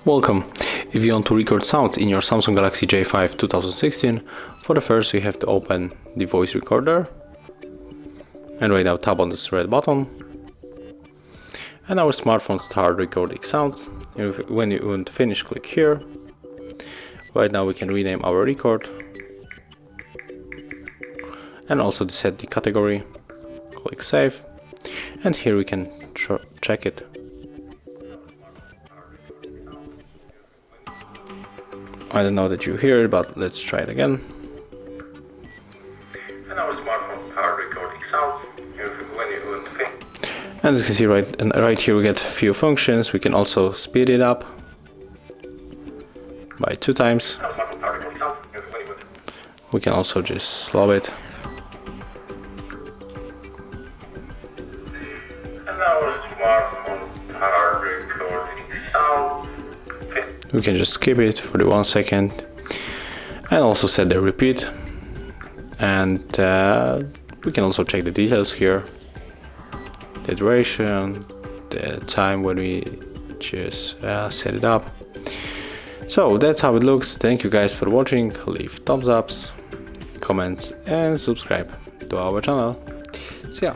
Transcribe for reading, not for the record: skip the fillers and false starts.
Welcome. If you want to record sounds in your Samsung Galaxy J5 2016, for the first you have to open the voice recorder and right now tap on this red button and our smartphone start recording sounds. When you want to finish, click here. Right now we can rename our record and also set the category. Click save and here we can check it. I don't know that you hear it, but let's try it again. And our smartphone start recording sounds when you want to finish. And as you can see right here we get a few functions. We can also speed it up by 2 times. We can also just slow it. And our smartphone start recording sounds. We can just skip it for the 1 second and also set the repeat. And we can also check the details here. The duration, the time when we just set it up. So that's how it looks. Thank you guys for watching. Leave thumbs ups, comments and subscribe to our channel. See ya.